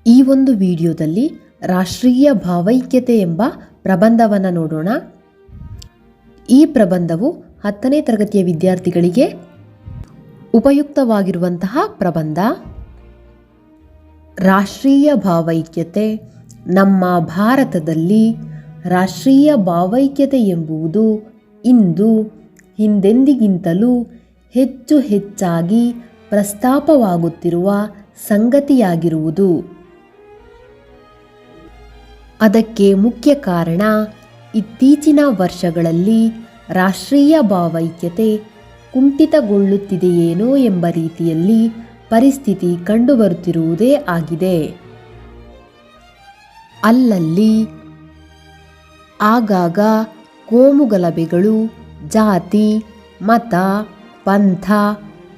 ಈ ಒಂದು ವಿಡಿಯೋದಲ್ಲಿ ರಾಷ್ಟ್ರೀಯ ಭಾವೈಕ್ಯತೆ ಎಂಬ ಪ್ರಬಂಧವನ್ನು ನೋಡೋಣ. ಈ ಪ್ರಬಂಧವು 10ನೇ ತರಗತಿಯ ವಿದ್ಯಾರ್ಥಿಗಳಿಗೆ ಉಪಯುಕ್ತವಾಗಿರುವಂತಹ ಪ್ರಬಂಧ. ರಾಷ್ಟ್ರೀಯ ಭಾವೈಕ್ಯತೆ. ನಮ್ಮ ಭಾರತದಲ್ಲಿ ರಾಷ್ಟ್ರೀಯ ಭಾವೈಕ್ಯತೆ ಎಂಬುದು ಇಂದು ಹಿಂದೆಂದಿಗಿಂತಲೂ ಹೆಚ್ಚಾಗಿ ಪ್ರಸ್ತಾಪವಾಗುತ್ತಿರುವ ಸಂಗತಿಯಾಗಿರುವುದು. ಅದಕ್ಕೆ ಮುಖ್ಯ ಕಾರಣ ಇತ್ತೀಚಿನ ವರ್ಷಗಳಲ್ಲಿ ರಾಷ್ಟ್ರೀಯ ಭಾವೈಕ್ಯತೆ ಕುಂಠಿತಗೊಳ್ಳುತ್ತಿದೆಯೇನೋ ಎಂಬ ರೀತಿಯಲ್ಲಿ ಪರಿಸ್ಥಿತಿ ಕಂಡುಬರುತ್ತಿರುವುದೇ ಆಗಿದೆ. ಅಲ್ಲಲ್ಲಿ ಆಗಾಗ ಕೋಮುಗಲಭೆಗಳು, ಜಾತಿ, ಮತ, ಪಂಥ,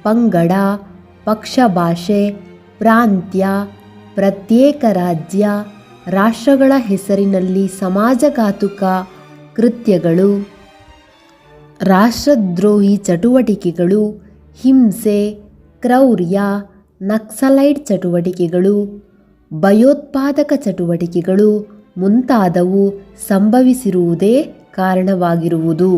ಪಂಗಡ, ಪಕ್ಷಭಾಷೆ, ಪ್ರಾಂತ್ಯ, ಪ್ರತ್ಯೇಕ ರಾಜ್ಯ, ರಾಷ್ಟ್ರಗಳ ಹೆಸರಿನಲ್ಲಿ ಸಮಾಜಘಾತುಕ ಕೃತ್ಯಗಳು, ರಾಷ್ಟ್ರದ್ರೋಹಿ ಚಟುವಟಿಕೆಗಳು, ಹಿಂಸೆ, ಕ್ರೌರ್ಯ, ನಕ್ಸಲೈಟ್ ಚಟುವಟಿಕೆಗಳು, ಭಯೋತ್ಪಾದಕ ಚಟುವಟಿಕೆಗಳು ಮುಂತಾದವು ಸಂಭವಿಸಿರುವುದೇ ಕಾರಣವಾಗಿರುವುದು.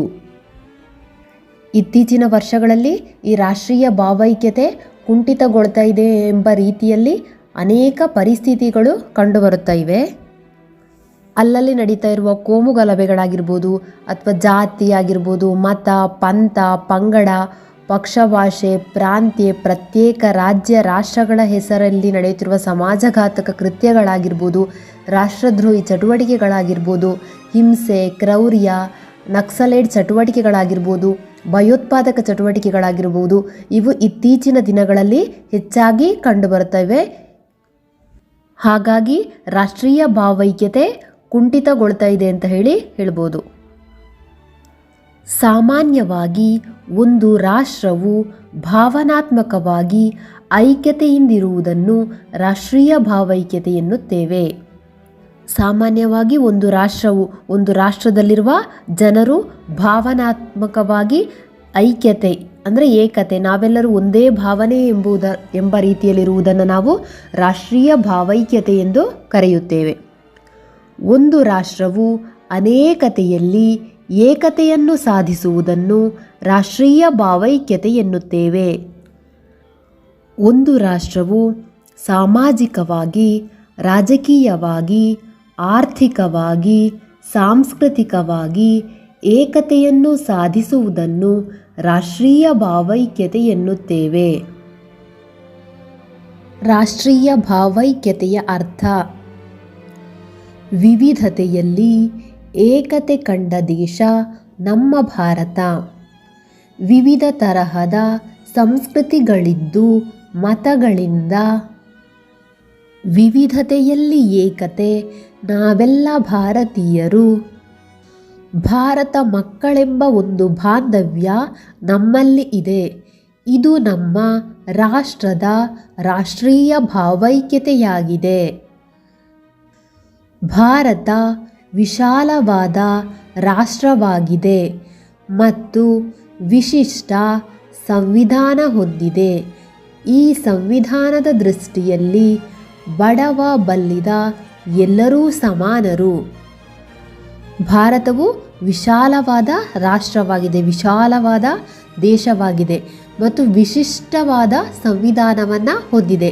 ಇತ್ತೀಚಿನ ವರ್ಷಗಳಲ್ಲಿ ಈ ರಾಷ್ಟ್ರೀಯ ಭಾವೈಕ್ಯತೆ ಕುಂಠಿತಗೊಳ್ತಾ ಇದೆ ಎಂಬ ರೀತಿಯಲ್ಲಿ ಅನೇಕ ಪರಿಸ್ಥಿತಿಗಳು ಕಂಡುಬರುತ್ತಾ ಇವೆ. ಅಲ್ಲಲ್ಲಿ ನಡೀತಾ ಇರುವ ಕೋಮುಗಲಭೆಗಳಾಗಿರ್ಬೋದು, ಅಥವಾ ಜಾತಿ ಆಗಿರ್ಬೋದು, ಮತ, ಪಂಥ, ಪಂಗಡ, ಪಕ್ಷಭಾಷೆ, ಪ್ರಾಂತ್ಯ, ಪ್ರತ್ಯೇಕ ರಾಜ್ಯ, ರಾಷ್ಟ್ರಗಳ ಹೆಸರಲ್ಲಿ ನಡೆಯುತ್ತಿರುವ ಸಮಾಜಘಾತಕ ಕೃತ್ಯಗಳಾಗಿರ್ಬೋದು, ರಾಷ್ಟ್ರದ್ರೋಹಿ ಚಟುವಟಿಕೆಗಳಾಗಿರ್ಬೋದು, ಹಿಂಸೆ, ಕ್ರೌರ್ಯ, ನಕ್ಸಲೈಟ್ ಚಟುವಟಿಕೆಗಳಾಗಿರ್ಬೋದು, ಭಯೋತ್ಪಾದಕ ಚಟುವಟಿಕೆಗಳಾಗಿರ್ಬೋದು, ಇವು ಇತ್ತೀಚಿನ ದಿನಗಳಲ್ಲಿ ಹೆಚ್ಚಾಗಿ ಕಂಡುಬರುತ್ತವೆ. ಹಾಗಾಗಿ ರಾಷ್ಟ್ರೀಯ ಭಾವೈಕ್ಯತೆ ಕುಂಠಿತಗೊಳ್ತಾ ಇದೆ ಅಂತ ಹೇಳ್ಬೋದು. ಸಾಮಾನ್ಯವಾಗಿ ಒಂದು ರಾಷ್ಟ್ರವು ಭಾವನಾತ್ಮಕವಾಗಿ ಐಕ್ಯತೆಯಿಂದಿರುವುದನ್ನು ರಾಷ್ಟ್ರೀಯ ಭಾವೈಕ್ಯತೆ ಎನ್ನುತ್ತೇವೆ. ಸಾಮಾನ್ಯವಾಗಿ ಒಂದು ರಾಷ್ಟ್ರದಲ್ಲಿರುವ ಜನರು ಭಾವನಾತ್ಮಕವಾಗಿ ಐಕ್ಯತೆ ಅಂದರೆ ಏಕತೆ, ನಾವೆಲ್ಲರೂ ಒಂದೇ ಭಾವನೆ ಎಂಬ ರೀತಿಯಲ್ಲಿರುವುದನ್ನು ನಾವು ರಾಷ್ಟ್ರೀಯ ಭಾವೈಕ್ಯತೆ ಎಂದು ಕರೆಯುತ್ತೇವೆ. ಒಂದು ರಾಷ್ಟ್ರವು ಅನೇಕತೆಯಲ್ಲಿ ಏಕತೆಯನ್ನು ಸಾಧಿಸುವುದನ್ನು ರಾಷ್ಟ್ರೀಯ ಭಾವೈಕ್ಯತೆ ಎನ್ನುತ್ತೇವೆ. ಒಂದು ರಾಷ್ಟ್ರವು ಸಾಮಾಜಿಕವಾಗಿ, ರಾಜಕೀಯವಾಗಿ, ಆರ್ಥಿಕವಾಗಿ, ಸಾಂಸ್ಕೃತಿಕವಾಗಿ ಏಕತೆಯನ್ನು ಸಾಧಿಸುವುದನ್ನು ರಾಷ್ಟ್ರೀಯ ಭಾವೈಕ್ಯತೆ ಎನ್ನುತ್ತೇವೆ. ರಾಷ್ಟ್ರೀಯ ಭಾವೈಕ್ಯತೆಯ ಅರ್ಥ: ವಿವಿಧತೆಯಲ್ಲಿ ಏಕತೆ ಕಂಡ ದೇಶ ನಮ್ಮ ಭಾರತ. ವಿವಿಧ ತರಹದ ಸಂಸ್ಕೃತಿಗಳಿದ್ದು ಮತಗಳಿಂದ ವಿವಿಧತೆಯಲ್ಲಿ ಏಕತೆ, ನಾವೆಲ್ಲ ಭಾರತೀಯರು. ಭಾರತ ಮಕ್ಕಳೆಂಬ ಒಂದು ಬಾಂಧವ್ಯ ನಮ್ಮಲ್ಲಿ ಇದೆ. ಇದು ನಮ್ಮ ರಾಷ್ಟ್ರದ ರಾಷ್ಟ್ರೀಯ ಭಾವೈಕ್ಯತೆಯಾಗಿದೆ. ಭಾರತ ವಿಶಾಲವಾದ ರಾಷ್ಟ್ರವಾಗಿದೆ ಮತ್ತು ವಿಶಿಷ್ಟ ಸಂವಿಧಾನ ಹೊಂದಿದೆ. ಈ ಸಂವಿಧಾನದ ದೃಷ್ಟಿಯಲ್ಲಿ ಬಡವ ಬಲ್ಲಿದ ಎಲ್ಲರೂ ಸಮಾನರು. ಭಾರತವು ವಿಶಾಲವಾದ ರಾಷ್ಟ್ರವಾಗಿದೆ, ವಿಶಾಲವಾದ ದೇಶವಾಗಿದೆ ಮತ್ತು ವಿಶಿಷ್ಟವಾದ ಸಂವಿಧಾನವನ್ನು ಹೊಂದಿದೆ.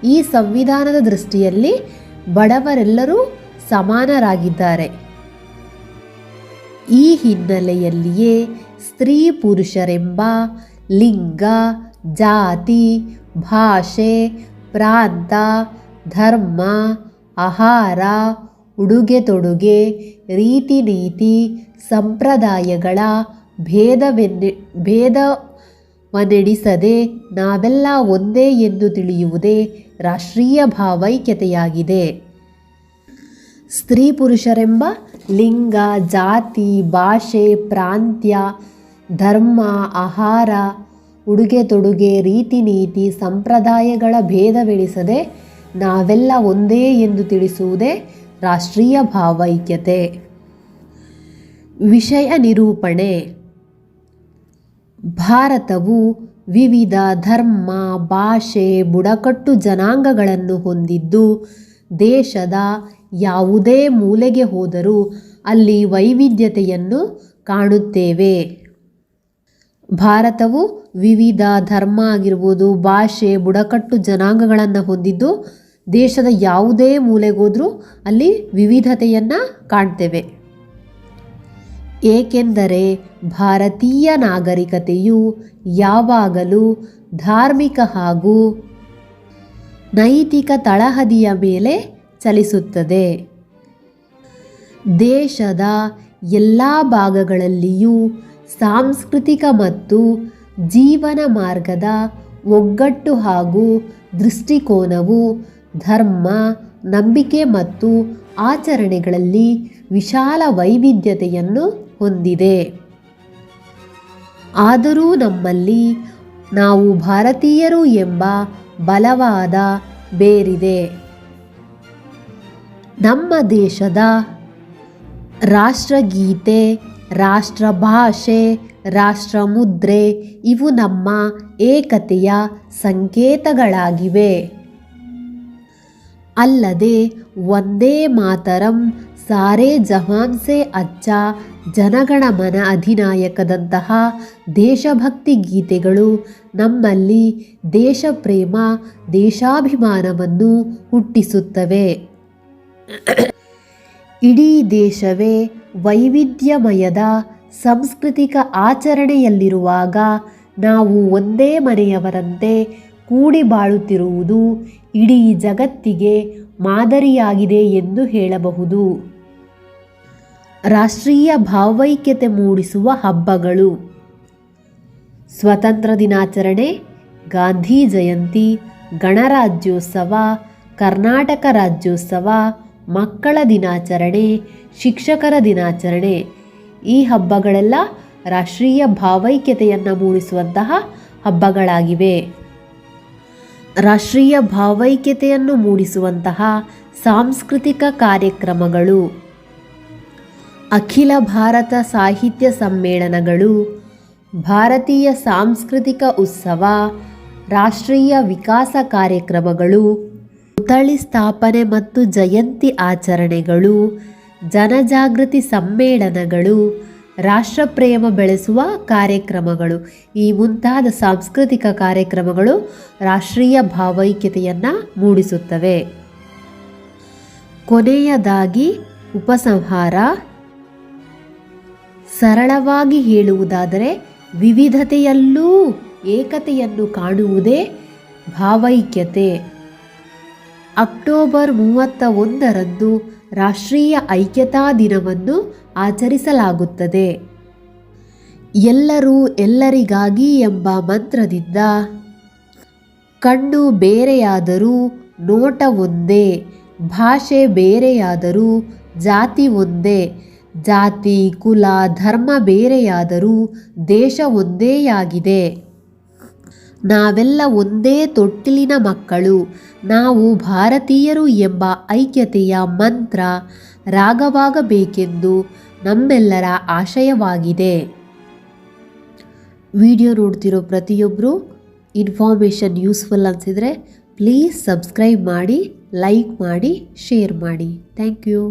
ಈ ಸಂವಿಧಾನದ ದೃಷ್ಟಿಯಲ್ಲಿ ಬಡವರೆಲ್ಲರೂ ಸಮಾನರಾಗಿದ್ದಾರೆ. ಈ ಹಿನ್ನೆಲೆಯಲ್ಲಿಯೇ ಸ್ತ್ರೀ ಪುರುಷರೆಂಬ ಲಿಂಗ, ಜಾತಿ, ಭಾಷೆ, ಪ್ರಾಂತ, ಧರ್ಮ, ಆಹಾರ, ಉಡುಗೆ ತೊಡುಗೆ, ರೀತಿ ನೀತಿ, ಸಂಪ್ರದಾಯಗಳ ಭೇದವನ್ನೆಣಿಸದೆ ನಾವೆಲ್ಲ ಒಂದೇ ಎಂದು ತಿಳಿಯುವುದೇ ರಾಷ್ಟ್ರೀಯ ಭಾವೈಕ್ಯತೆಯಾಗಿದೆ. ಸ್ತ್ರೀ ಪುರುಷರೆಂಬ ಲಿಂಗ, ಜಾತಿ, ಭಾಷೆ, ಪ್ರಾಂತ್ಯ, ಧರ್ಮ, ಆಹಾರ, ಉಡುಗೆ ತೊಡುಗೆ, ರೀತಿ ನೀತಿ, ಸಂಪ್ರದಾಯಗಳ ಭೇದವೆಣಿಸದೆ ನಾವೆಲ್ಲ ಒಂದೇ ಎಂದು ತಿಳಿಸುವುದೇ ರಾಷ್ಟ್ರೀಯ ಭಾವೈಕ್ಯತೆ. ವಿಷಯ ನಿರೂಪಣೆ. ಭಾರತವು ವಿವಿಧ ಧರ್ಮ, ಭಾಷೆ, ಬುಡಕಟ್ಟು ಜನಾಂಗಗಳನ್ನು ಹೊಂದಿದ್ದು ದೇಶದ ಯಾವುದೇ ಮೂಲೆಗೆ ಹೋದರೂ ಅಲ್ಲಿ ವೈವಿಧ್ಯತೆಯನ್ನು ಕಾಣುತ್ತೇವೆ. ಭಾರತವು ವಿವಿಧ ಧರ್ಮ ಆಗಿರ್ಬೋದು, ಭಾಷೆ, ಬುಡಕಟ್ಟು ಜನಾಂಗಗಳನ್ನು ಹೊಂದಿದ್ದು ದೇಶದ ಯಾವುದೇ ಮೂಲೆಗೋದ್ರೂ ಅಲ್ಲಿ ವಿವಿಧತೆಯನ್ನು ಕಾಣ್ತೇವೆ. ಏಕೆಂದರೆ ಭಾರತೀಯ ನಾಗರಿಕತೆಯು ಯಾವಾಗಲೂ ಧಾರ್ಮಿಕ ಹಾಗೂ ನೈತಿಕ ತಳಹದಿಯ ಮೇಲೆ ಚಲಿಸುತ್ತದೆ. ದೇಶದ ಎಲ್ಲ ಭಾಗಗಳಲ್ಲಿಯೂ ಸಾಂಸ್ಕೃತಿಕ ಮತ್ತು ಜೀವನ ಮಾರ್ಗದ ಒಗ್ಗಟ್ಟು ಹಾಗೂ ದೃಷ್ಟಿಕೋನವು ಧರ್ಮ, ನಂಬಿಕೆ ಮತ್ತು ಆಚರಣೆಗಳಲ್ಲಿ ವಿಶಾಲ ವೈವಿಧ್ಯತೆಯನ್ನು ಹೊಂದಿದೆ. ಆದರೂ ನಮ್ಮಲ್ಲಿ ನಾವು ಭಾರತೀಯರು ಎಂಬ ಬಲವಾದ ಬೇರಿದೆ. ನಮ್ಮ ದೇಶದ ರಾಷ್ಟ್ರಗೀತೆ, ರಾಷ್ಟ್ರಭಾಷೆ, ರಾಷ್ಟ್ರಮುದ್ರೆ ಇವು ನಮ್ಮ ಏಕತೆಯ ಸಂಕೇತಗಳಾಗಿವೆ. ಅಲ್ಲದೆ ವಂದೇ ಮಾತರಂ, ಸಾರೇ ಜಹಾನ್ ಸೇ ಅಚ್ಚಾ, ಜನಗಣಮನ ಅಧಿನಾಯಕದಂತಹ ದೇಶಭಕ್ತಿ ಗೀತೆಗಳು ನಮ್ಮಲ್ಲಿ ದೇಶಪ್ರೇಮ, ದೇಶಾಭಿಮಾನವನ್ನು ಹುಟ್ಟಿಸುತ್ತವೆ. ಇಡೀ ದೇಶವೇ ವೈವಿಧ್ಯಮಯದ ಸಾಂಸ್ಕೃತಿಕ ಆಚರಣೆಯಲ್ಲಿರುವಾಗ ನಾವು ಒಂದೇ ಮನೆಯವರಂತೆ ಕೂಡಿ ಬಾಳುತ್ತಿರುವುದು ಇಡೀ ಜಗತ್ತಿಗೆ ಮಾದರಿಯಾಗಿದೆ ಎಂದು ಹೇಳಬಹುದು. ರಾಷ್ಟ್ರೀಯ ಭಾವೈಕ್ಯತೆ ಮೂಡಿಸುವ ಹಬ್ಬಗಳು: ಸ್ವತಂತ್ರ ದಿನಾಚರಣೆ, ಗಾಂಧಿ ಜಯಂತಿ, ಗಣರಾಜ್ಯೋತ್ಸವ, ಕರ್ನಾಟಕ ರಾಜ್ಯೋತ್ಸವ, ಮಕ್ಕಳ ದಿನಾಚರಣೆ, ಶಿಕ್ಷಕರ ದಿನಾಚರಣೆ. ಈ ಹಬ್ಬಗಳೆಲ್ಲ ರಾಷ್ಟ್ರೀಯ ಭಾವೈಕ್ಯತೆಯನ್ನು ಮೂಡಿಸುವಂತಹ ಹಬ್ಬಗಳಾಗಿವೆ. ರಾಷ್ಟ್ರೀಯ ಭಾವೈಕ್ಯತೆಯನ್ನು ಮೂಡಿಸುವಂತಹ ಸಾಂಸ್ಕೃತಿಕ ಕಾರ್ಯಕ್ರಮಗಳು: ಅಖಿಲ ಭಾರತ ಸಾಹಿತ್ಯ ಸಮ್ಮೇಳನಗಳು, ಭಾರತೀಯ ಸಾಂಸ್ಕೃತಿಕ ಉತ್ಸವ, ರಾಷ್ಟ್ರೀಯ ವಿಕಾಸ ಕಾರ್ಯಕ್ರಮಗಳು, ಪುತ್ಥಳಿ ಸ್ಥಾಪನೆ ಮತ್ತು ಜಯಂತಿ ಆಚರಣೆಗಳು, ಜನಜಾಗೃತಿ ಸಮ್ಮೇಳನಗಳು, ರಾಷ್ಟ್ರಪ್ರೇಮ ಬೆಳೆಸುವ ಕಾರ್ಯಕ್ರಮಗಳು. ಈ ಮುಂತಾದ ಸಾಂಸ್ಕೃತಿಕ ಕಾರ್ಯಕ್ರಮಗಳು ರಾಷ್ಟ್ರೀಯ ಭಾವೈಕ್ಯತೆಯನ್ನು ಮೂಡಿಸುತ್ತವೆ. ಕೊನೆಯದಾಗಿ ಉಪಸಂಹಾರ. ಸರಳವಾಗಿ ಹೇಳುವುದಾದರೆ ವಿವಿಧತೆಯಲ್ಲೂ ಏಕತೆಯನ್ನು ಕಾಣುವುದೇ ಭಾವೈಕ್ಯತೆ. ಅಕ್ಟೋಬರ್ 31ರಂದು ರಾಷ್ಟ್ರೀಯ ಐಕ್ಯತಾ ದಿನವನ್ನು ಆಚರಿಸಲಾಗುತ್ತದೆ. ಎಲ್ಲರೂ ಎಲ್ಲರಿಗಾಗಿ ಎಂಬ ಮಂತ್ರದಿಂದ ಕಣ್ಣು ಬೇರೆಯಾದರೂ ನೋಟ ಒಂದೇ, ಭಾಷೆ ಬೇರೆಯಾದರೂ ಜಾತಿ ಒಂದೇ, ಜಾತಿ, ಕುಲ, ಧರ್ಮ ಬೇರೆಯಾದರೂ ದೇಶ ಒಂದೇಯಾಗಿದೆ. ನಾವೆಲ್ಲ ಒಂದೇ ತೊಟ್ಟಿಲಿನ ಮಕ್ಕಳು. ನಾವು ಭಾರತೀಯರು ಎಂಬ ಐಕ್ಯತೆಯ ಮಂತ್ರ ರಾಗವಾಗಬೇಕೆಂದು ನಮ್ಮೆಲ್ಲರ ಆಶಯವಾಗಿದೆ. ವಿಡಿಯೋ ನೋಡ್ತಿರೋ ಪ್ರತಿಯೊಬ್ಬರು ಇನ್ಫಾರ್ಮೇಷನ್ ಯೂಸ್ಫುಲ್ ಅನಿಸಿದರೆ ಪ್ಲೀಸ್ ಸಬ್ಸ್ಕ್ರೈಬ್ ಮಾಡಿ, ಲೈಕ್ ಮಾಡಿ, ಶೇರ್ ಮಾಡಿ. Thank you.